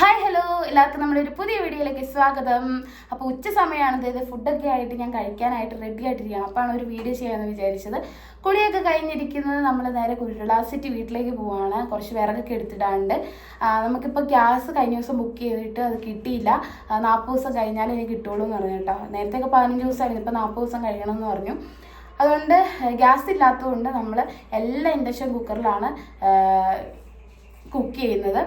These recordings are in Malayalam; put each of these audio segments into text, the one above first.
ഹായ് ഹലോ എല്ലാവർക്കും നമ്മുടെ ഒരു പുതിയ വീഡിയോയിലേക്ക് സ്വാഗതം. അപ്പോൾ ഉച്ച സമയമാണ്, ഇത് ഫുഡൊക്കെ ആയിട്ട് ഞാൻ കഴിക്കാനായിട്ട് റെഡി ആയിട്ടിരിക്കുകയാണ്. അപ്പോഴാണ് ഒരു വീഡിയോ ചെയ്യാമെന്ന് വിചാരിച്ചത്. കുളിയൊക്കെ കഴിഞ്ഞിരിക്കുന്നത് നമ്മൾ നേരെ കുരുളാസിറ്റി വീട്ടിലേക്ക് പോവുകയാണ്. കുറച്ച് വിറകൊക്കെ എടുത്തിടാണ്ട്. നമുക്കിപ്പോൾ ഗ്യാസ് കഴിഞ്ഞ ദിവസം ബുക്ക് ചെയ്തിട്ട് അത് കിട്ടിയില്ല. 40 ദിവസം കഴിഞ്ഞാലേ എനിക്ക് കിട്ടുള്ളൂ എന്ന് പറഞ്ഞു കേട്ടോ. നേരത്തെയൊക്കെ 15 ദിവസമായിരുന്നു, ഇപ്പോൾ 40 ദിവസം കഴിയണമെന്ന് പറഞ്ഞു. അതുകൊണ്ട് ഗ്യാസ് ഇല്ലാത്തതുകൊണ്ട് നമ്മൾ എല്ലാ ഇൻഡക്ഷൻ കുക്കറിലാണ് കുക്ക് ചെയ്യുന്നത്.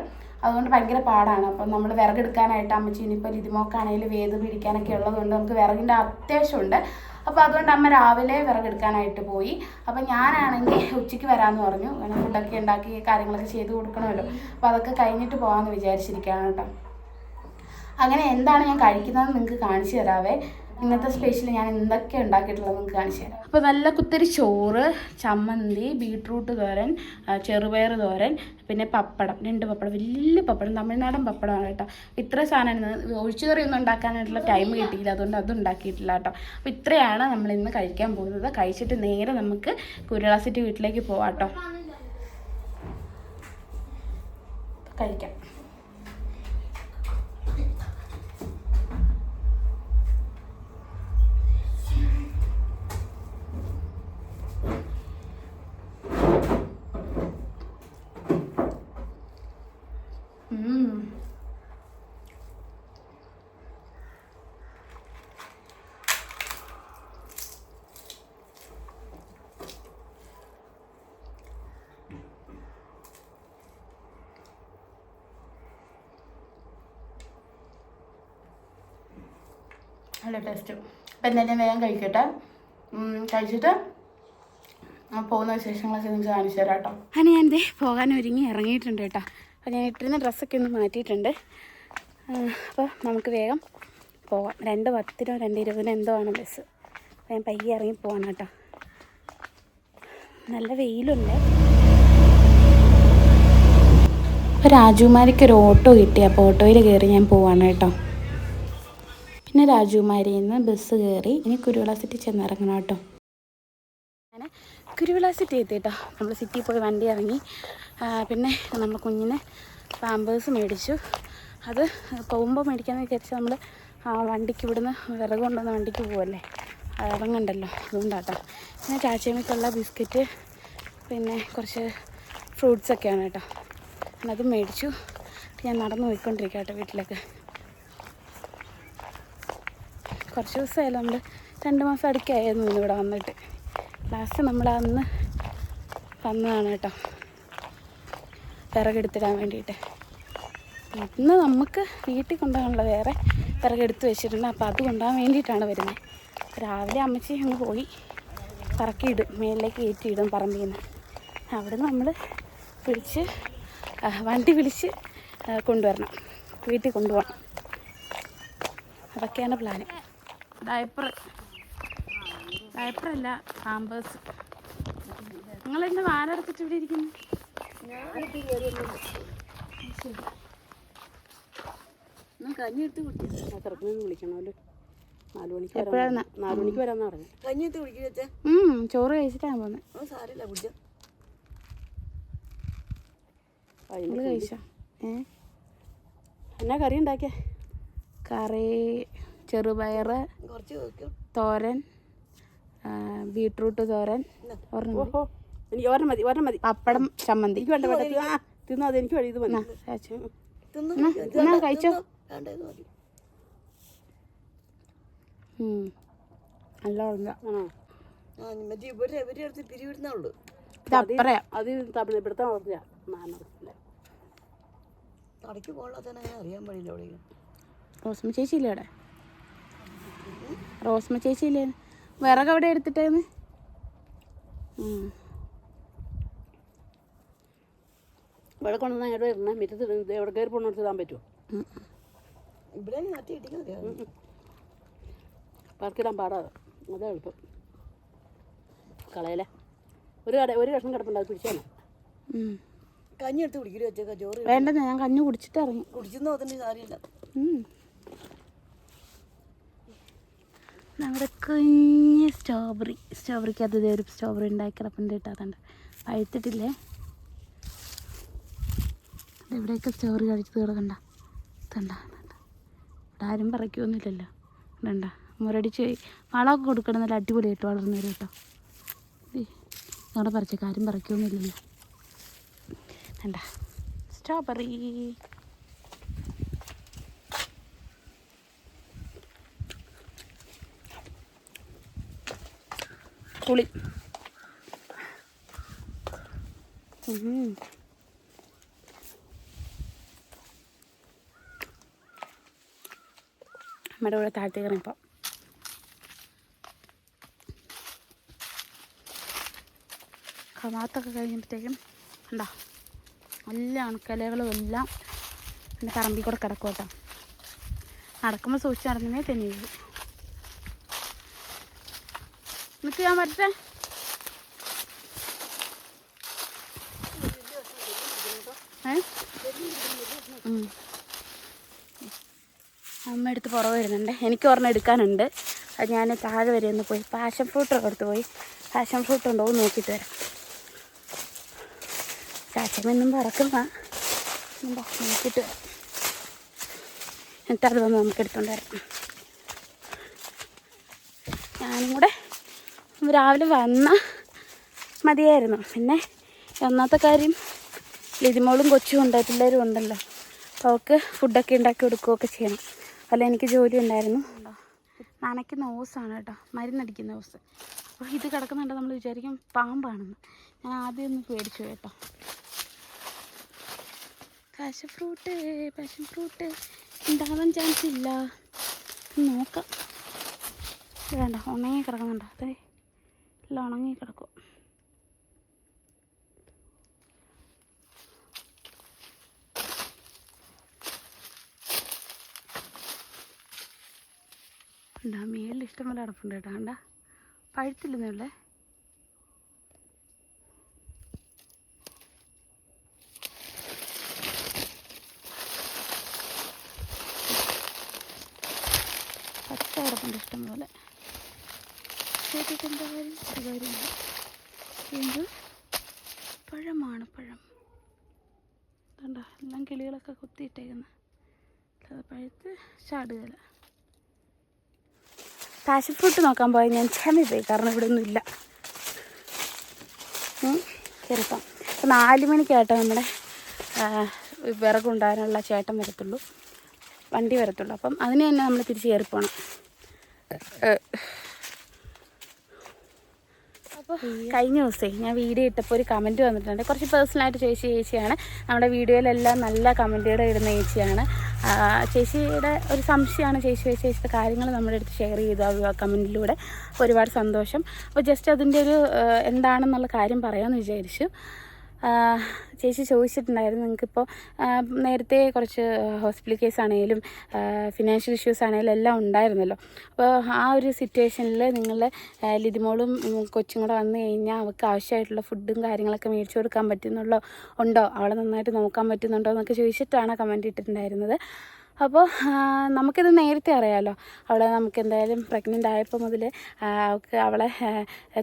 അതുകൊണ്ട് ഭയങ്കര പാടാണ്. അപ്പം നമ്മൾ വിറകെടുക്കാനായിട്ട് അമ്മച്ചി ഇനിയിപ്പോൾ ലിതിമോക്കാണെങ്കിലും വേത് പിടിക്കാനൊക്കെ ഉള്ളതുകൊണ്ട് നമുക്ക് വിറകിൻ്റെ അത്യാവശ്യമുണ്ട്. അപ്പോൾ അതുകൊണ്ട് അമ്മ രാവിലെ വിറകെടുക്കാനായിട്ട് പോയി. അപ്പം ഞാനാണെങ്കിൽ ഉച്ചയ്ക്ക് വരാമെന്ന് പറഞ്ഞു. അങ്ങനെ ഫുഡൊക്കെ ഉണ്ടാക്കി കാര്യങ്ങളൊക്കെ ചെയ്ത് കൊടുക്കണമല്ലോ. അപ്പോൾ അതൊക്കെ കഴിഞ്ഞിട്ട് പോകാമെന്ന് വിചാരിച്ചിരിക്കുകയാണ് കേട്ടോ. അങ്ങനെ എന്താണ് ഞാൻ കഴിക്കുന്നത് നിങ്ങൾക്ക് കാണിച്ചു തരാവേ. ഇന്നത്തെ സ്പെഷ്യൽ ഞാൻ എന്തൊക്കെ ഉണ്ടാക്കിയിട്ടുള്ളത് നിങ്ങൾക്ക് കാണിച്ചു തരാം. അപ്പോൾ നല്ല കുത്തരി ചോറ്, ചമ്മന്തി, ബീട്രൂട്ട് തോരൻ, ചെറുപയർ തോരൻ, പിന്നെ പപ്പടം, 2 പപ്പടം, വലിയ പപ്പടം, തമിഴ്നാടൻ പപ്പടമാണ് കേട്ടോ. ഇത്ര സാധനമാണ്. ഒഴിച്ചുകറി ഒന്നും ഉണ്ടാക്കാനായിട്ടുള്ള ടൈം കിട്ടിയില്ല, അതുകൊണ്ട് അതും ഉണ്ടാക്കിയിട്ടില്ല കേട്ടോ. അപ്പോൾ ഇത്രയാണ് നമ്മളിന്ന് കഴിക്കാൻ പോകുന്നത്. കഴിച്ചിട്ട് നേരെ നമുക്ക് കുരുളാസിറ്റി വീട്ടിലേക്ക് പോവാം കേട്ടോ. കഴിക്കാം. നല്ല ടേസ്റ്റ്. അപ്പം എന്തായാലും വേഗം കഴിക്കട്ടെ. കഴിച്ചിട്ട് പോകുന്ന വിശേഷങ്ങളൊക്കെ നിങ്ങൾക്ക് കാണിച്ചു തരാം കേട്ടോ. അങ്ങനെ ഞാൻ പോകാൻ ഒരുങ്ങി ഇറങ്ങിയിട്ടുണ്ട് കേട്ടോ. അപ്പോൾ ഞാൻ ഇട്ടിരുന്ന ഡ്രസ്സൊക്കെ ഒന്ന് മാറ്റിയിട്ടുണ്ട്. അപ്പോൾ നമുക്ക് വേഗം പോകാം. 2:10 2:20 എന്തോ ആണ് ബസ്. അപ്പോൾ ഞാൻ പയ്യെ ഇറങ്ങി പോവാണ് കേട്ടോ. നല്ല വെയിലുണ്ട്. അപ്പോൾ രാജകുമാരിക്ക് ഒരു ഓട്ടോ കിട്ടി. അപ്പോൾ ഓട്ടോയിൽ കയറി ഞാൻ പോവാണ് കേട്ടോ. പിന്നെ രാജകുമാരിയിൽ നിന്ന് ബസ് കയറി ഇനി കുരുവിള ചെന്നിറങ്ങണം കേട്ടോ. അങ്ങനെ കുരുവിള സിറ്റി എത്തി കേട്ടോ. നമ്മൾ സിറ്റിയിൽ പോയി വണ്ടി ഇറങ്ങി. പിന്നെ നമ്മൾ കുഞ്ഞിന് പാമ്പേഴ്സ് മേടിച്ചു. അത് പോകുമ്പോൾ മേടിക്കാമെന്ന് വിചാരിച്ചാൽ നമ്മൾ വണ്ടിക്ക് ഇവിടുന്ന് വിറക് കൊണ്ടുവന്ന വണ്ടിക്ക് പോവല്ലേ, ഇറങ്ങണ്ടല്ലോ, അതുകൊണ്ടാട്ടോ. പിന്നെ ചാച്ചയമ്മയ്ക്കുള്ള ബിസ്ക്കറ്റ്, പിന്നെ കുറച്ച് ഫ്രൂട്ട്സൊക്കെയാണ് കേട്ടോ. അത് മേടിച്ചു. ഞാൻ നടന്നു പോയിക്കൊണ്ടിരിക്കാം കേട്ടോ വീട്ടിലേക്ക്. കുറച്ച് ദിവസമായാലും നമ്മൾ 2 മാസം അടുക്കായിരുന്നു ഇവിടെ വന്നിട്ട്. ലാസ്റ്റ് നമ്മൾ അന്ന് വന്നതാണ് കേട്ടോ വിറകെടുത്തിടാൻ വേണ്ടിയിട്ട്. ഇന്ന് നമുക്ക് വീട്ടിൽ കൊണ്ടുപോകാനുള്ള വേറെ വിറകെടുത്ത് വെച്ചിട്ടുണ്ട്. അപ്പോൾ അത് കൊണ്ടുപോകാൻ വേണ്ടിയിട്ടാണ് വരുന്നത്. രാവിലെ അമ്മച്ചി അങ്ങ് പോയി പറക്കിയിടും, മേലിലേക്ക് കയറ്റിയിടും പറമ്പിൽ നിന്ന്. അവിടെ നമ്മൾ വണ്ടി വിളിച്ച് കൊണ്ടുവരണം, വീട്ടിൽ കൊണ്ടുപോകണം. അതൊക്കെയാണ് പ്ലാന്. ഡയപ്പറല്ല, പാമ്പേഴ്സ്. നിങ്ങളെന്നെ വാനെടുത്തിട്ട് ഇവിടെ ഇരിക്കുന്നു. കഞ്ഞി എടുത്ത് കുടിക്കാം. ചെറുപ്പം വിളിക്കണമല്ലോ. 4 മണിക്ക് എപ്പോഴാണ്? 4 മണിക്ക് വരാമെന്ന് പറഞ്ഞു. കഞ്ഞി എടുത്ത് കുടിക്കുക. ചോറ് കഴിച്ചിട്ടാണ് പോകുന്നത്. സാരമില്ല, കുടിച്ച കഴിച്ചോ? എന്നാ കറി ഉണ്ടാക്കിയ? കറി ചെറുപയർ തോരൻ, ബീട്രൂട്ട് തോരൻ, ഒരെണ്ണം മതി. പപ്പടം, ചമ്മന്തി. എനിക്ക് വേണ്ട തിന്നോ, അതെനിക്ക് വേണ്ടി. ഇത് മതി. കഴിച്ചോ? നല്ല പിരിവിടുന്നുള്ളൂ. അത് ഇവിടുത്തെ തടയ്ക്ക് പോകാൻ അറിയാൻ പാടില്ല. അവിടെ റോസ്മ ചേച്ചിയില്ലേ? അവിടെ റോസ്മ ചേച്ചിയില്ലേ? വിറക് അവിടെ എടുത്തിട്ടേന്ന്. ഇവിടെ കൊണ്ടുവന്നാൽ എവിടെ ഇടണേ? മിറ്റത്ത് എവിടെ കയറി പോകണമെന്ന് ഇടാൻ പറ്റുമോ? ഇവിടെ പറക്കിടാൻ പാടാതെ. അതാ എളുപ്പം. കളയല്ലേ. ഒരു കഷ്ണം കിടപ്പുണ്ട്, അത് പിടിച്ചാൽ കഞ്ഞി എടുത്ത് കുടിക്കല് വെച്ചേക്കാ. ചോറ് വേണ്ട, ഞാൻ കഞ്ഞി കുടിച്ചിട്ട് ഇറങ്ങി. കുടിച്ചെന്ന് നോക്കേണ്ട കാര്യമില്ല. നമ്മുടെ കുഞ്ഞ് സ്ട്രോബെറിക്കകത്ത് ഒരു സ്ട്രോബെറി ഉണ്ടാക്കി കിടപ്പുണ്ട് കേട്ടോ. അതുകൊണ്ട് പഴുത്തിട്ടില്ലേ. ഇവിടെയൊക്കെ സ്ട്രോബെറി കഴിച്ചത് കിടക്കണ്ട. കണ്ട ഇവിടെ ആരും പറിക്കൊന്നുമില്ലല്ലോ. കണ്ട മുരടിച്ച് വളമൊക്കെ കൊടുക്കണം, നല്ല അടിപൊളിയായിട്ട് വളർന്നു വരും കേട്ടോ. ഞങ്ങളുടെ പറിച്ചക്കാരും പറിക്കൊന്നുമില്ലല്ലോ. കണ്ട സ്ട്രോബെറി. പുളി. നമ്മുടെ ഇവിടെ താഴ്ത്തേക്കണം ഇപ്പം. കവാത്തൊക്കെ കഴിഞ്ഞപ്പോഴത്തേക്കും ഉണ്ടോ നല്ല ഉണക്കലകളും എല്ലാം പിന്നെ പറമ്പിൽ കൂടെ കിടക്കും കേട്ടോ. നടക്കുമ്പോൾ സൂക്ഷിച്ച് നടന്നേ തന്നെ ചെയ്തു. എന്നിട്ട് ഞാൻ വരട്ടെ. അമ്മ എടുത്ത് പുറകെ വരുന്നുണ്ട്. എനിക്ക് ഒരെണ്ണം എടുക്കാനുണ്ട്. അത് ഞാൻ താഴെ വരെ ഒന്ന് പോയി പാഷൻ ഫ്രൂട്ടൊക്കെ എടുത്ത് പോയി പാഷൻ ഫ്രൂട്ട് ഉണ്ടോ എന്ന് നോക്കിയിട്ട് വരാം. ചാച്ചമെന്നും പറക്കുന്ന നോക്കിയിട്ട് വരാം. എന്നിട്ട് അത് വന്ന് നമുക്ക് എടുത്തുകൊണ്ട് വരാം. ഞാനും കൂടെ രാവിലെ വന്ന മതിയായിരുന്നു. പിന്നെ ഒന്നാമത്തെ കാര്യം ലിതിമോളും കൊച്ചും ഉണ്ട്, പിള്ളേരും ഉണ്ടല്ലോ. അപ്പോൾ അവൾക്ക് ഫുഡൊക്കെ ഉണ്ടാക്കി കൊടുക്കുകയൊക്കെ ചെയ്യണം. അല്ല എനിക്ക് ജോലി ഉണ്ടായിരുന്നു. നനയ്ക്കുന്ന ഓസാണ് കേട്ടോ, മരുന്നടിക്കുന്ന ഓസ്. അപ്പോൾ ഇത് കിടക്കുന്നുണ്ട് നമ്മൾ വിചാരിക്കും പാമ്പാണെന്ന്. ഞാൻ ആദ്യം ഒന്ന് പേടിച്ചു കേട്ടോ. പാഷൻ ഫ്രൂട്ട് ഉണ്ടാവാൻ ചാൻസ് ഇല്ല. നോക്കാം. വേണ്ട, ഉണങ്ങി കിടക്കുന്നുണ്ടോ? അതെ, എല്ലാം ഉണങ്ങി കിടക്കും. ഉണ്ടാ മേളിൽ ഇഷ്ടംപോലെ അടപ്പുണ്ട് കേട്ടോ. കണ്ട പഴുത്തില്ലെന്നുള്ളേ. പച്ച അടപ്പുണ്ട് ഇഷ്ടംപോലെ. എന്താ കാര്യമില്ല. എന്ത് പഴമാണ് പഴം. കണ്ട എല്ലാം കിളികളൊക്കെ കുത്തിയിട്ടേക്കുന്നത്. അത് പഴുത്ത് ചാടുകയില്ല. പാഷൻ ഫ്രൂട്ട് നോക്കാൻ പോയി ഞാൻ ക്ഷമപ്പോയി, കാരണം ഇവിടെ ഒന്നും ഇല്ല. ചെറുപ്പം അപ്പം 4 മണിക്കാട്ടോ നമ്മുടെ വിറകുണ്ടാകാനുള്ള ചേട്ടൻ വരത്തുള്ളൂ, വണ്ടി വരത്തുള്ളൂ. അപ്പം അതിന് തന്നെ നമ്മൾ തിരിച്ച് കയറിപ്പോണം. അപ്പോൾ കഴിഞ്ഞ ദിവസമേ ഞാൻ വീഡിയോ ഇട്ടപ്പോൾ ഒരു കമൻറ്റ് വന്നിട്ടുണ്ട്. കുറച്ച് പേഴ്സണലായിട്ട് ചേച്ചിയാണ്. നമ്മുടെ വീഡിയോയിലെല്ലാം നല്ല കമൻറ്റുകൾ ഇടുന്ന ചേച്ചിയാണ്. ചേച്ചിയുടെ ഒരു സംശയമാണ്. ചേച്ചിയുടെ കാര്യങ്ങൾ നമ്മുടെ അടുത്ത് ഷെയർ ചെയ്തു ആ കമൻറ്റിലൂടെ. ഒരുപാട് സന്തോഷം. അപ്പോൾ ജസ്റ്റ് അതിൻ്റെ ഒരു എന്താണെന്നുള്ള കാര്യം പറയാമെന്ന് വിചാരിച്ചു. ചേച്ചി ചോദിച്ചിട്ടുണ്ടായിരുന്നു, നിങ്ങൾക്കിപ്പോൾ നേരത്തെ കുറച്ച് ഹോസ്പിറ്റൽ കേസ് ആണെങ്കിലും ഫിനാൻഷ്യൽ ഇഷ്യൂസ് ആണെങ്കിലും എല്ലാം ഉണ്ടായിരുന്നല്ലോ. അപ്പോൾ ആ ഒരു സിറ്റുവേഷനിൽ നിങ്ങൾ ലിതിമോളും കൊച്ചും കൂടെ വന്നു കഴിഞ്ഞാൽ അവൾക്ക് ആവശ്യമായിട്ടുള്ള ഫുഡും കാര്യങ്ങളൊക്കെ മേടിച്ചു കൊടുക്കാൻ പറ്റുന്നുള്ളോ ഉണ്ടോ, അവളെ നന്നായിട്ട് നോക്കാൻ പറ്റുന്നുണ്ടോ എന്നൊക്കെ ചോദിച്ചിട്ടാണ് കമൻറ്റ് ഇട്ടിട്ടുണ്ടായിരുന്നത്. അപ്പോൾ നമുക്കിത് നേരത്തെ അറിയാമല്ലോ. അവളെ നമുക്ക് എന്തായാലും പ്രഗ്നൻ്റ് ആയപ്പോൾ മുതൽ അവളെ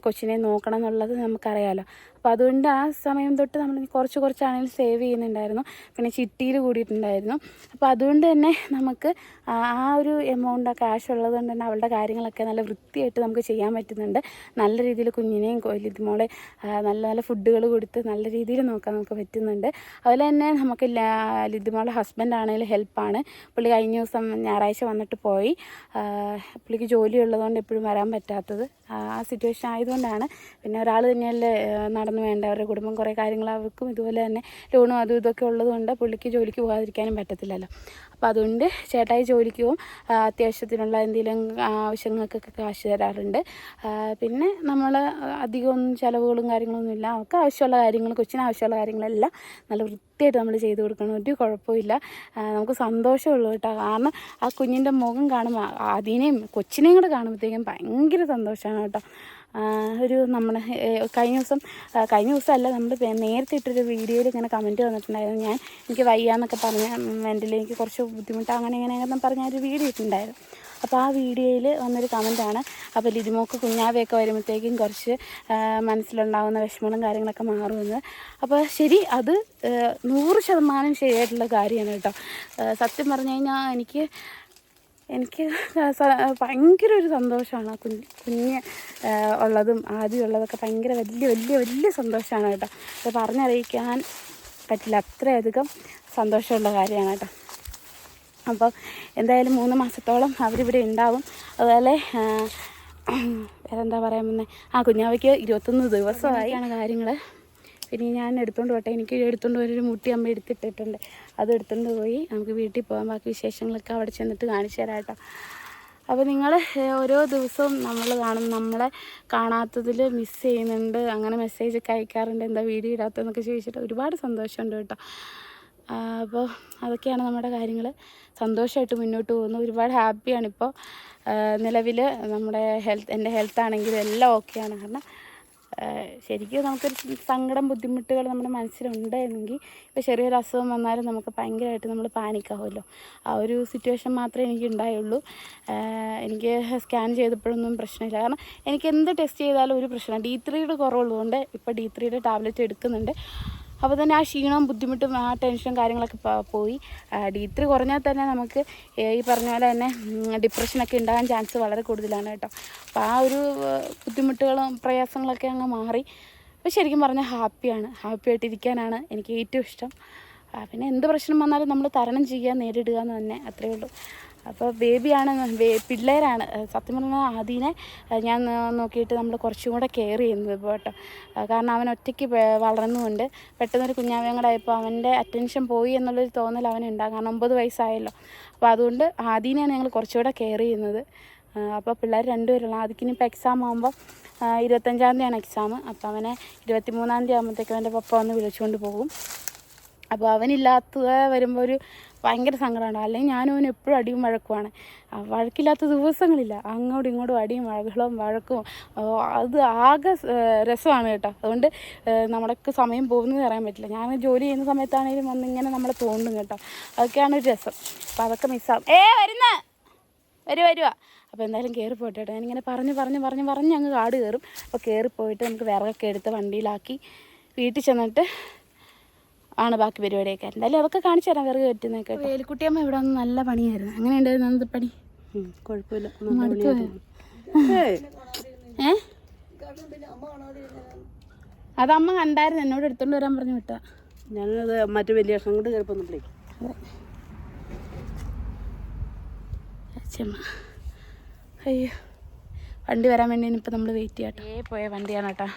കൊച്ചിനെ നോക്കണം എന്നുള്ളത് നമുക്കറിയാമല്ലോ. അപ്പോൾ അതുകൊണ്ട് ആ സമയം തൊട്ട് നമ്മൾ കുറച്ചാണെങ്കിലും സേവ് ചെയ്യുന്നുണ്ടായിരുന്നു. പിന്നെ ചിട്ടിയിൽ കൂടിയിട്ടുണ്ടായിരുന്നു. അപ്പോൾ അതുകൊണ്ട് തന്നെ നമുക്ക് ആ ഒരു എമൗണ്ട് ക്യാഷ് ഉള്ളത് കൊണ്ട് തന്നെ അവളുടെ കാര്യങ്ങളൊക്കെ നല്ല വൃത്തിയായിട്ട് നമുക്ക് ചെയ്യാൻ പറ്റുന്നുണ്ട്. നല്ല രീതിയിൽ കുഞ്ഞിനെയും ലിതിമോളെ നല്ല നല്ല ഫുഡുകൾ കൊടുത്ത് നല്ല രീതിയിൽ നോക്കാൻ നമുക്ക് പറ്റുന്നുണ്ട്. അതുപോലെ തന്നെ നമുക്ക് ലിതിമോളെ ഹസ്ബൻഡ് ആണെങ്കിലും ഹെൽപ്പാണ്. പുള്ളി കഴിഞ്ഞ ദിവസം ഞായറാഴ്ച വന്നിട്ട് പോയി. പുള്ളിക്ക് ജോലി ഉള്ളതുകൊണ്ട് എപ്പോഴും വരാൻ പറ്റാത്തത് ആ സിറ്റുവേഷൻ ആയതുകൊണ്ടാണ്. പിന്നെ ഒരാൾ തന്നെയല്ലേ നടന്നു വേണ്ട, അവരുടെ കുടുംബം കുറേ കാര്യങ്ങൾ അവർക്കും ഇതുപോലെ തന്നെ ലോണും അതും ഇതൊക്കെ ഉള്ളതുകൊണ്ട് പുള്ളിക്ക് ജോലിക്ക് പോകാതിരിക്കാനും പറ്റത്തില്ലല്ലോ. അപ്പോൾ അതുകൊണ്ട് ചേട്ടായി ജോലിക്ക് പോകും. അത്യാവശ്യത്തിനുള്ള എന്തെങ്കിലും ആവശ്യങ്ങൾക്കൊക്കെ കാശ് തരാറുണ്ട്. പിന്നെ നമ്മൾ അധികമൊന്നും ചിലവുകളും കാര്യങ്ങളൊന്നുമില്ല. അവർക്ക് ആവശ്യമുള്ള കാര്യങ്ങൾ, കൊച്ചിന് ആവശ്യമുള്ള കാര്യങ്ങളെല്ലാം നല്ല വൃത്തിയായിട്ട് നമ്മൾ ചെയ്ത് കൊടുക്കണം. ഒരു കുഴപ്പമില്ല. നമുക്ക് സന്തോഷമുള്ളൂ കേട്ടോ. കാരണം ആ കുഞ്ഞിൻ്റെ മുഖം കാണുമ്പോൾ അതിനെയും കൊച്ചിനെയും കൂടെ കാണുമ്പോഴത്തേക്കും ഭയങ്കര സന്തോഷമാണ് കേട്ടോ. ഒരു നമ്മുടെ കഴിഞ്ഞ ദിവസമല്ല, നമ്മൾ നേരത്തെ ഇട്ടൊരു വീഡിയോയിൽ ഇങ്ങനെ കമൻറ്റ് വന്നിട്ടുണ്ടായിരുന്നു. എനിക്ക് വയ്യാന്നൊക്കെ പറഞ്ഞ മെൻ്റലി എനിക്ക് കുറച്ച് ബുദ്ധിമുട്ട് അങ്ങനെ ഇങ്ങനെയൊക്കെ പറഞ്ഞ ഒരു വീഡിയോ ഇട്ടുണ്ടായിരുന്നു. അപ്പോൾ ആ വീഡിയോയിൽ വന്നൊരു കമൻറ്റാണ്. അപ്പോൾ ലിതിമോക്ക് കുഞ്ഞാവയൊക്കെ വരുമ്പോഴത്തേക്കും കുറച്ച് മനസ്സിലുണ്ടാകുന്ന വിഷമങ്ങളും കാര്യങ്ങളൊക്കെ മാറുമെന്ന്. അപ്പോൾ ശരി, അത് 100% ശരിയായിട്ടുള്ള കാര്യമാണ് കേട്ടോ. സത്യം പറഞ്ഞു കഴിഞ്ഞാൽ എനിക്ക് ഭയങ്കര ഒരു സന്തോഷമാണ്. കുഞ്ഞ് ഉള്ളതും ആദ്യം ഉള്ളതൊക്കെ ഭയങ്കര വലിയ സന്തോഷമാണ് കേട്ടോ. അത് പറഞ്ഞറിയിക്കാൻ പറ്റില്ല, അത്രയധികം സന്തോഷമുള്ള കാര്യമാണ് കേട്ടോ. അപ്പോൾ എന്തായാലും 3 മാസത്തോളം അവരിവിടെ ഉണ്ടാവും. അതുപോലെ വേറെന്താ പറയാൻ വന്നേ, കുഞ്ഞാവയ്ക്ക് 21 ദിവസമായിട്ടാണ് കാര്യങ്ങൾ. പിന്നെ ഞാൻ എടുത്തുകൊണ്ട് പോട്ടെ, എനിക്ക് എടുത്തുകൊണ്ട് പോയൊരു മുട്ടി അമ്മ എടുത്തിട്ടിട്ടുണ്ട്. അത് എടുത്തുകൊണ്ട് പോയി നമുക്ക് വീട്ടിൽ പോകാൻ. ബാക്കി വിശേഷങ്ങളൊക്കെ അവിടെ ചെന്നിട്ട് കാണിച്ചു തരാം കേട്ടോ. അപ്പോൾ നിങ്ങൾ ഓരോ ദിവസവും നമ്മളെ കാണാത്തതിൽ മിസ് ചെയ്യുന്നുണ്ട്, അങ്ങനെ മെസ്സേജൊക്കെ അയക്കാറുണ്ട്, എന്താ വീഡിയോ ഇടാത്തതെന്നൊക്കെ ചോദിച്ചിട്ട് ഒരുപാട് സന്തോഷമുണ്ട് കേട്ടോ. അപ്പോൾ അതൊക്കെയാണ് നമ്മുടെ കാര്യങ്ങൾ. സന്തോഷമായിട്ട് മുന്നോട്ട് പോകുന്നു. ഒരുപാട് ഹാപ്പിയാണിപ്പോൾ. നിലവിൽ എൻ്റെ ഹെൽത്താണെങ്കിലും എല്ലാം ഓക്കെയാണ്. കാരണം ശരിക്കും നമുക്കൊരു സങ്കടം, ബുദ്ധിമുട്ടുകൾ നമ്മുടെ മനസ്സിലുണ്ട് എങ്കിൽ ഇപ്പോൾ ചെറിയൊരു അസുഖം വന്നാലും നമുക്ക് ഭയങ്കരമായിട്ട് നമ്മൾ പാനിക്കാവുമല്ലോ. ആ ഒരു സിറ്റുവേഷൻ മാത്രമേ എനിക്ക് ഉണ്ടായുള്ളൂ. എനിക്ക് സ്കാൻ ചെയ്തപ്പോഴൊന്നും പ്രശ്നമില്ല. കാരണം എനിക്ക് എന്ത് ടെസ്റ്റ് ചെയ്താലും ഒരു പ്രശ്നമില്ല. D3 കുറവുള്ളതുകൊണ്ട് ഇപ്പോൾ D3 ടാബ്ലറ്റ് എടുക്കുന്നുണ്ട്. അപ്പോൾ തന്നെ ആ ക്ഷീണവും ബുദ്ധിമുട്ടും ആ ടെൻഷനും കാര്യങ്ങളൊക്കെ പോയി. D3 കുറഞ്ഞാൽ തന്നെ നമുക്ക് ഈ പറഞ്ഞ പോലെ തന്നെ ഡിപ്രഷനൊക്കെ ഉണ്ടാകാൻ ചാൻസ് വളരെ കൂടുതലാണ് കേട്ടോ. അപ്പോൾ ആ ഒരു ബുദ്ധിമുട്ടുകളും പ്രയാസങ്ങളൊക്കെ അങ്ങ് മാറി. അപ്പോൾ ശരിക്കും പറഞ്ഞാൽ ഹാപ്പിയായിട്ടിരിക്കാനാണ് എനിക്ക് ഏറ്റവും ഇഷ്ടം. പിന്നെ എന്ത് പ്രശ്നം വന്നാലും നമ്മൾ തരണം ചെയ്യുക, നേരിടുക എന്ന് തന്നെ, അത്രയേ ഉള്ളൂ. അപ്പോൾ പിള്ളേരാണ് സത്യം പറഞ്ഞാൽ ആദീനെ ഞാൻ നോക്കിയിട്ട് നമ്മൾ കുറച്ചും കൂടെ കെയർ ചെയ്യുന്നത് ഇപ്പോൾ കേട്ടോ. കാരണം അവൻ ഒറ്റയ്ക്ക് വളർന്നുകൊണ്ട് പെട്ടെന്നൊരു കുഞ്ഞാവയും കൂടെ ആയപ്പോൾ അവൻ്റെ അറ്റൻഷൻ പോയി എന്നുള്ളൊരു തോന്നൽ അവനുണ്ടാകും. കാരണം 9 വയസ്സായല്ലോ. അപ്പോൾ അതുകൊണ്ട് ആദീനെയാണ് ഞങ്ങൾ കുറച്ചുകൂടെ കെയർ ചെയ്യുന്നത്. അപ്പോൾ പിള്ളേർ 2 പേരുള്ള ആദിക്കിനിപ്പോൾ എക്സാം ആകുമ്പോൾ 25-ാം തീയതിയാണ് എക്സാം. അപ്പോൾ അവനെ 23-ാം തീയതി ആകുമ്പോഴത്തേക്കും അവൻ്റെ പപ്പ വന്ന് വിളിച്ചുകൊണ്ട് പോകും. അപ്പോൾ അവനില്ലാത്ത വരുമ്പോൾ ഒരു ഭയങ്കര സങ്കടമാണ്. അല്ലെങ്കിൽ ഞാനും അവന് എപ്പോഴും അടിയും വഴക്കുമാണ്. വഴക്കില്ലാത്ത ദിവസങ്ങളില്ല. അങ്ങോട്ടും ഇങ്ങോട്ടും അടിയും വഴക്കും അത് ആകെ രസമാണ് കേട്ടോ. അതുകൊണ്ട് നമ്മളൊക്കെ സമയം പോകുന്നത് അറിയാൻ പറ്റില്ല. ഞാൻ ജോലി ചെയ്യുന്ന സമയത്താണെങ്കിലും വന്നിങ്ങനെ നമ്മളെ തോന്നും കേട്ടോ. അതൊക്കെയാണ് ഒരു രസം. അപ്പോൾ അതൊക്കെ മിസ്സാവും. വരുക. അപ്പോൾ എന്തായാലും കയറി പോയിട്ട് കേട്ടോ. ഞാനിങ്ങനെ പറഞ്ഞ് അങ്ങ് കാട് കയറും. അപ്പോൾ കയറിപ്പോയിട്ട് നമുക്ക് വിറകൊക്കെ എടുത്ത് വണ്ടിയിലാക്കി വീട്ടിൽ ചെന്നിട്ട് ആണ് ബാക്കി പരിപാടിയൊക്കെ. എന്തായാലും അതൊക്കെ കാണിച്ചു തരാം, വിറക് പറ്റുന്നതൊക്കെ. വേലിക്കുട്ടിയമ്മ ഇവിടെ വന്ന് നല്ല പണിയായിരുന്നു. അങ്ങനെ ഉണ്ടായിരുന്നു അന്നത്തെ പണി? കുഴപ്പമില്ല. അതമ്മ കണ്ടായിരുന്നു, എന്നോട് എടുത്തോണ്ട് വരാൻ പറഞ്ഞു വിട്ടാ. ഞാനത് മറ്റു വലിയ ഭക്ഷണം കൊണ്ട് കയറിപ്പോന്നില്ലേ. അയ്യോ, വണ്ടി വരാൻ വേണ്ടി ഇനിയിപ്പോൾ നമ്മൾ വെയിറ്റ് ചെയ്യാട്ടോ. പോയ വണ്ടിയാണ് കേട്ടോ.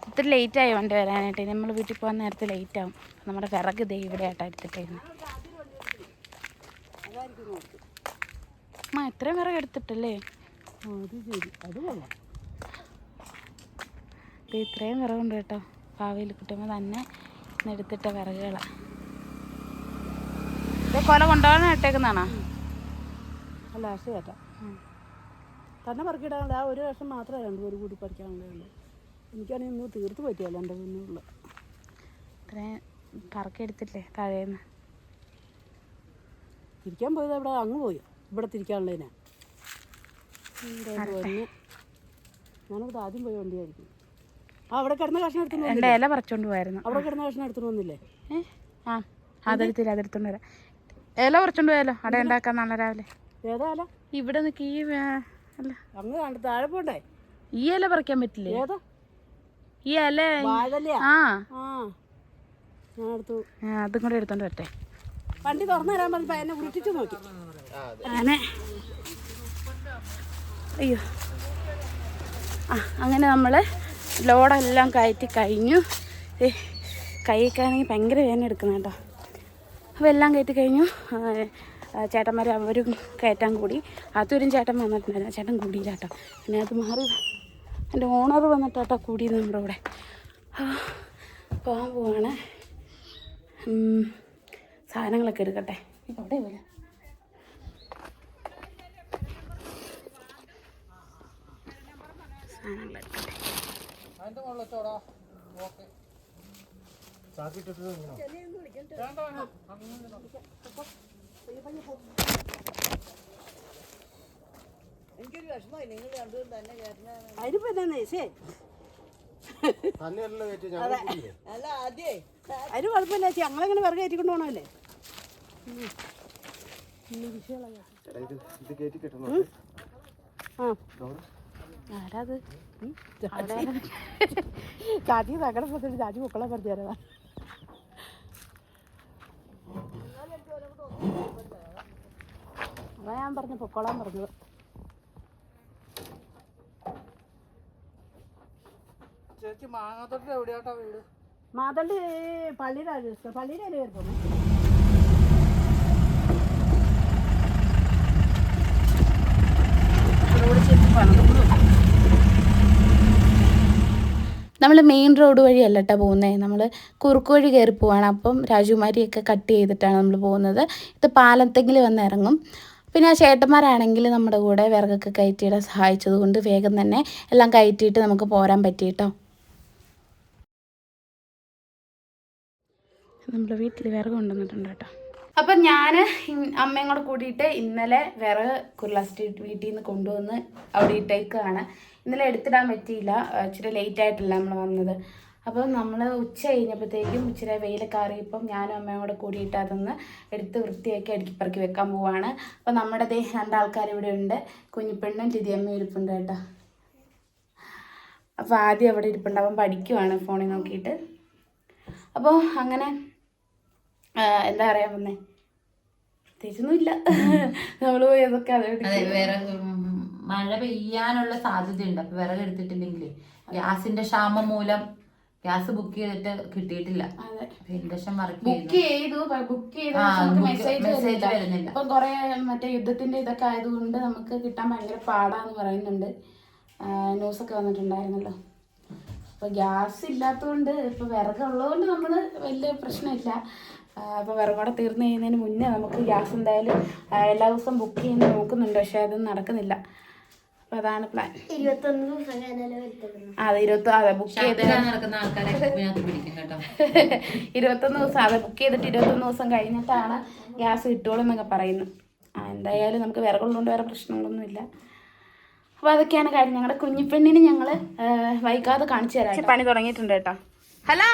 ഇത്തിരി ലേറ്റായി വണ്ടി വരാനായിട്ട്. നമ്മൾ വീട്ടിൽ പോകാൻ നേരത്തെ ലേറ്റാവും. നമ്മുടെ വിറക് ദേ ഇവിടെ ആയിട്ടാണ് എടുത്തിട്ടേക്കുന്നത്. എത്രയും വിറക് എടുത്തിട്ടല്ലേ? ഇത്രയും വിറകുണ്ട് കേട്ടോ. ഭാവിയിൽ കിട്ടുമ്പോൾ തന്നെ എടുത്തിട്ട വിറകുകളാണ്. കൊല കൊണ്ടുപോകാൻ ഇട്ടേക്കുന്നതാണോ? അല്ല, ആശ കേട്ടോ. തന്നെ പറക്കിടാനുള്ള ആ ഒരു വർഷം മാത്രമേ 2 പേര് കൂടി പഠിക്കാനുള്ളൂ. എനിക്കാണെങ്കിൽ ഒന്നും തീർത്ത് പറ്റിയല്ല. എൻ്റെ മുന്നുള്ള ഇത്രയും പറക്കെടുത്തില്ലേ താഴേന്ന്. തിരിക്കാൻ പോയത് അവിടെ അങ്ങ് പോയോ? ഇവിടെ തിരിക്കാനുള്ളതിനാ. ഞാനിവിടെ ആദ്യം പോയ വണ്ടിയായിരിക്കും. അവിടെ കിടന്ന കഷ്ണം എടുത്തു. എൻ്റെ ഇല പറിച്ചോണ്ട് പോയായിരുന്നു. അവിടെ കിടന്ന കഷ്ണം എടുത്തു വന്നില്ലേ? അതെടുത്തില്ല. ഇല പറിച്ചോണ്ട് പോയാലോ? അട ഉണ്ടാക്കാൻ നാളെ രാവിലെ. ഏതാ ഇല? ഇവിടെ നിൽക്കി. അല്ല, അങ്ങ് കണ്ട് താഴെ പോണ്ടേ? ഈ ഇല പറിക്കാൻ പറ്റില്ലേ? ഏതാ ഈ ഇല? ഞാൻ എടുത്തു. അതും കൂടെ എടുത്തോണ്ട് വരട്ടെ. വണ്ടി തുറന്നു തരാൻ പറഞ്ഞപ്പോ എന്നെ വിളിച്ചു നോക്കി. അയ്യോ, അങ്ങനെ നമ്മൾ ലോഡെല്ലാം കയറ്റി കഴിഞ്ഞു. കൈക്കാണെങ്കിൽ ഭയങ്കര വേദന എടുക്കുന്ന കേട്ടോ. അപ്പോൾ എല്ലാം കയറ്റി കഴിഞ്ഞു. ചേട്ടന്മാർ അവരും കയറ്റാൻ കൂടി. അതൊരും ചേട്ടൻ വന്നിട്ടുണ്ടായിരുന്നു. ചേട്ടൻ കൂടിയില്ല കേട്ടോ. പിന്നെ അത് മാറി എൻ്റെ ഓണർ വന്നിട്ടാട്ടോ കൂടിയത് നമ്മുടെ കൂടെ. പോകാൻ പോവാണ്. സാധനങ്ങളൊക്കെ എടുക്കട്ടെ. അവിടെ പോലെ സാധനങ്ങൾ എടുക്കട്ടെ. അതിനിപ്പോ എന്നാ ശേ അതിന് കുഴപ്പമില്ല ചേച്ചി, ഞങ്ങളെങ്ങനെ വിറക് കയറ്റിക്കൊണ്ട് പോകണമല്ലേ. ആരാത് ചാച്ചി സങ്കടം പറ്റിട്ട് ചാച്ചി പൊക്കളെ പറഞ്ഞു തരാ. അതാ ഞാൻ പറഞ്ഞു പൊക്കോളാൻ പറഞ്ഞത്. ചേച്ചി മാങ്ങാത്തോട്ടിൽ എവിടെയാട്ടാ വീട്? മാതള്ളി പള്ളിയുടെ പള്ളിയുടെ അല്ലേ വരുന്നത്. നമ്മൾ മെയിൻ റോഡ് വഴിയല്ല കേട്ടോ പോകുന്നത്, നമ്മൾ കുറുക്ക് വഴി കയറി പോവാണ്. അപ്പം രാജകുമാരിയൊക്കെ കട്ട് ചെയ്തിട്ടാണ് നമ്മൾ പോകുന്നത്. ഇത് പാലത്തെങ്കിൽ വന്ന് ഇറങ്ങും. പിന്നെ ആ ചേട്ടന്മാരാണെങ്കിൽ നമ്മുടെ കൂടെ വിറകൊക്കെ കയറ്റിയിടാൻ സഹായിച്ചത് കൊണ്ട് വേഗം തന്നെ എല്ലാം കയറ്റിയിട്ട് നമുക്ക് പോരാൻ പറ്റി കേട്ടോ. നമ്മുടെ വീട്ടിൽ വിറക് കൊണ്ടുവന്നിട്ടുണ്ട് കേട്ടോ. അപ്പം ഞാൻ അമ്മയും കൂടെ കൂടിയിട്ട് ഇന്നലെ വിറക് കുർള സ്ട്രീറ്റ് വീട്ടിൽ നിന്ന് കൊണ്ടുവന്ന് അവിടെ ഇട്ടേക്കാണ്. ഇന്നലെ എടുത്തിടാൻ പറ്റിയില്ല, ഇച്ചിരി ലേറ്റായിട്ടല്ല നമ്മൾ വന്നത്. അപ്പം നമ്മൾ ഉച്ച കഴിഞ്ഞപ്പോഴത്തേക്കും ഇച്ചിരി വെയിലൊക്കെ അറിയിപ്പം ഞാനും അമ്മയും കൂടെ കൂടിയിട്ട് അതൊന്ന് എടുത്ത് വൃത്തിയാക്കി അടുക്കിപ്പറക്കി വെക്കാൻ പോവാണ്. അപ്പം നമ്മുടെ രണ്ടാൾക്കാർ ഇവിടെ ഉണ്ട്, കുഞ്ഞിപ്പെണ്ണും ലിതിയമ്മയും ഇരിപ്പുണ്ട് കേട്ടോ. അപ്പോൾ ആദ്യം അവിടെ ഇരിപ്പുണ്ട്, അവൻ പഠിക്കുവാണ് ഫോണിൽ നോക്കിയിട്ട്. അപ്പോൾ അങ്ങനെ എന്താ പറയാ വന്നേ, പ്രത്യേകിച്ചൊന്നുമില്ല. നമ്മൾ പോയി അതൊക്കെ മഴ പെയ്യാനുള്ള സാധ്യതയുണ്ട്. അപ്പൊ വിറക് എടുത്തിട്ടില്ലെങ്കിൽ ഗ്യാസിന്റെ ക്ഷാമം മൂലം ഗ്യാസ് ബുക്ക് ചെയ്തിട്ട് കിട്ടിയിട്ടില്ല. ഇൻഡക്ഷൻ ബുക്ക് ചെയ്തു മെസ്സേജ് വരുന്നില്ല. ഇപ്പൊ കുറെ മറ്റേ യുദ്ധത്തിന്റെ ഇതൊക്കെ ആയതുകൊണ്ട് നമുക്ക് കിട്ടാൻ ഭയങ്കര പാടാന്ന് പറയുന്നുണ്ട്, ന്യൂസൊക്കെ വന്നിട്ടുണ്ടായിരുന്നല്ലോ. അപ്പൊ ഗ്യാസ് ഇല്ലാത്തതുകൊണ്ട് ഇപ്പൊ വിറകുള്ളതുകൊണ്ട് നമ്മള് വലിയ പ്രശ്നമില്ല. അപ്പോൾ വിറകോടെ തീർന്നു കഴിയുന്നതിന് മുന്നേ നമുക്ക് ഗ്യാസ് എന്തായാലും എല്ലാ ദിവസവും ബുക്ക് ചെയ്യുന്ന നോക്കുന്നുണ്ട്, പക്ഷെ അതൊന്നും നടക്കുന്നില്ല. അപ്പോൾ അതാണ് പ്ലാൻ. 21 ദിവസം അതെ ബുക്ക് ചെയ്ത് 21 ദിവസം അതെ ബുക്ക് ചെയ്തിട്ട് 21 ദിവസം കഴിഞ്ഞിട്ടാണ് ഗ്യാസ് കിട്ടുള്ളൂ എന്നൊക്കെ പറയുന്നു. എന്തായാലും നമുക്ക് വിറകുള്ളതുകൊണ്ട് വേറെ പ്രശ്നങ്ങളൊന്നുമില്ല. അപ്പോൾ അതൊക്കെയാണ് കാര്യം. ഞങ്ങളുടെ കുഞ്ഞിപ്പെണ്ണിന് ഞങ്ങൾ വൈകാതെ കാണിച്ചു തരാം. പണി തുടങ്ങിയിട്ടുണ്ട് കേട്ടോ. ഹലോ,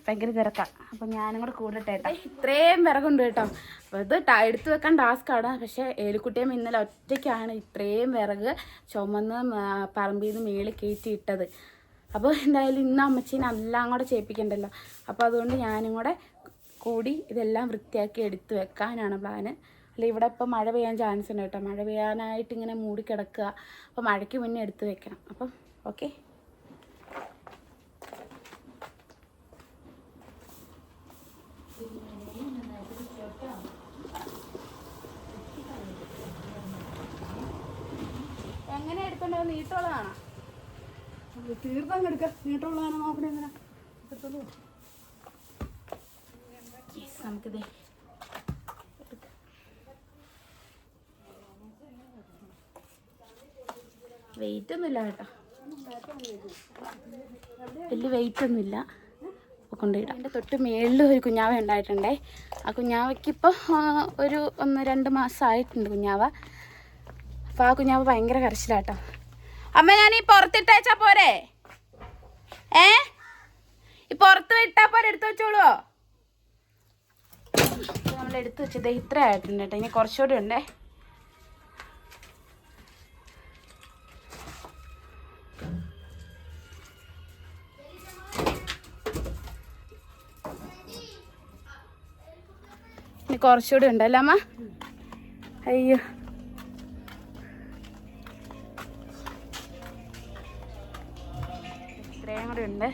ഭയങ്കര തിരക്കാം. അപ്പം ഞാനും കൂടെ കൂടട്ടെ കേട്ടോ. ഇത്രയും വിറകുണ്ട് കേട്ടോ. അപ്പോൾ ഇത് എടുത്തു വെക്കാൻ ടാസ്ക്കാണ്. പക്ഷേ ഏലിക്കുട്ടിയമ്മ ഇന്നലെ ഒറ്റയ്ക്കാണ് ഇത്രയും വിറക് ചുമന്ന് പറമ്പിൽ നിന്ന് മേളിൽ കയറ്റിയിട്ടത്. അപ്പോൾ എന്തായാലും ഇന്ന് അമ്മച്ചീനെ എല്ലാം കൂടെ ചെയ്യിപ്പിക്കണ്ടല്ലോ. അപ്പോൾ അതുകൊണ്ട് ഞാനും കൂടെ കൂടി ഇതെല്ലാം വൃത്തിയാക്കി എടുത്തു വെക്കാനാണ് പ്ലാന്. അല്ല ഇവിടെ ഇപ്പം മഴ പെയ്യാൻ ചാൻസ് ഉണ്ട് കേട്ടോ. മഴ പെയ്യാനായിട്ട് ഇങ്ങനെ മൂടിക്കിടക്കുക. അപ്പോൾ മഴയ്ക്ക് മുന്നേ എടുത്തു വെക്കണം. അപ്പം ഓക്കെ. എങ്ങനെ എടുക്കണ്ടോ? നീട്ടുള്ളതാണോ? തീർത്ഥം എടുക്കാം. നീട്ടുള്ളതാണ് നോക്കണേ. എങ്ങനെ നമുക്കിതേ വെയിറ്റ് ഒന്നുമില്ല കേട്ടോ, വലിയ വെയിറ്റ് ഒന്നുമില്ല. കൊണ്ടുപോയിടാം. എൻ്റെ തൊട്ട് മേളിൽ ഒരു കുഞ്ഞാവ ഉണ്ടായിട്ടുണ്ടേ. ആ കുഞ്ഞാവയ്ക്ക് ഇപ്പോൾ ഒരു 1-2 മാസമായിട്ടുണ്ട് കുഞ്ഞാവ. അപ്പോൾ ആ കുഞ്ഞാവ ഭയങ്കര കരച്ചിലാട്ടോ. അമ്മ ഞാൻ ഈ പുറത്തിട്ടേച്ചാ പോരെ? ഈ പുറത്ത് വിട്ടാൽ പോരെ? എടുത്തു വെച്ചോളൂ. നമ്മൾ എടുത്തു വെച്ചത് ഇത്ര ആയിട്ടുണ്ട് കേട്ടോ. ഇനി കുറച്ചുകൂടി ഉണ്ടേ. ഇനി കുറച്ചുകൂടി ഉണ്ടല്ലോ അമ്മ. അയ്യോ, ഇത്രയും കൂടി ഉണ്ട്.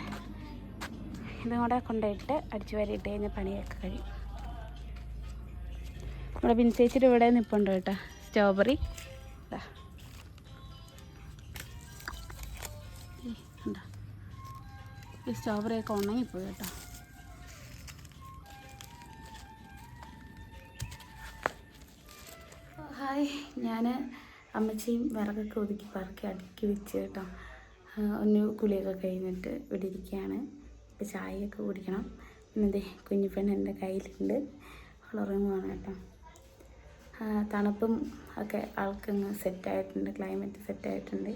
ഇതും കൂടെ കൊണ്ടുപോയിട്ട് അടിച്ചു വരിയിട്ട് കഴിഞ്ഞാൽ പണിയൊക്കെ കഴിയും. നമ്മുടെ ബിൻസേച്ചിട്ട് ഇവിടെ നിൽപ്പുണ്ട് കേട്ടോ. സ്ട്രോബെറി ഉണ്ടോ? ഈ സ്ട്രോബെറിയൊക്കെ ഉണങ്ങിപ്പോയി കേട്ടോ. ഹായ്, ഞാൻ അമ്മച്ചിയും വിറകൊക്കെ ഒതുക്കി പറക്കി അടുക്കി വെച്ച് കേട്ടോ. ഒന്ന് കുളിയൊക്കെ കഴിഞ്ഞിട്ട് ഇവിടെ ഇരിക്കുകയാണ്. ഇപ്പോൾ ചായയൊക്കെ കുടിക്കണം. പിന്നെ കുഞ്ഞിപ്പെണ്ണ് എൻ്റെ കയ്യിലുണ്ട്, അവളുറങ്ങുവാണ് കേട്ടോ. തണുപ്പും ഒക്കെ ആൾക്കങ്ങ് സെറ്റായിട്ടുണ്ട്, ക്ലൈമറ്റ് സെറ്റായിട്ടുണ്ട്,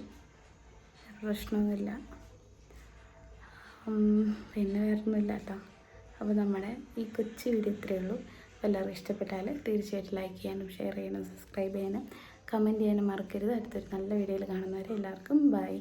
പ്രശ്നമൊന്നുമില്ല. പിന്നെ വേറൊന്നുമില്ല കേട്ടോ. അപ്പോൾ നമ്മുടെ ഈ കൊച്ചു വീഡിയോ ഇത്രയേ ഉള്ളൂ. അപ്പോൾ എല്ലാവർക്കും ഇഷ്ടപ്പെട്ടാൽ തീർച്ചയായിട്ടും ലൈക്ക് ചെയ്യാനും ഷെയർ ചെയ്യാനും സബ്സ്ക്രൈബ് ചെയ്യാനും കമൻറ്റ് ചെയ്യാനും മറക്കരുത്. അടുത്തൊരു നല്ല വീഡിയോയിൽ കാണുന്നവരെ എല്ലാവർക്കും ബൈ.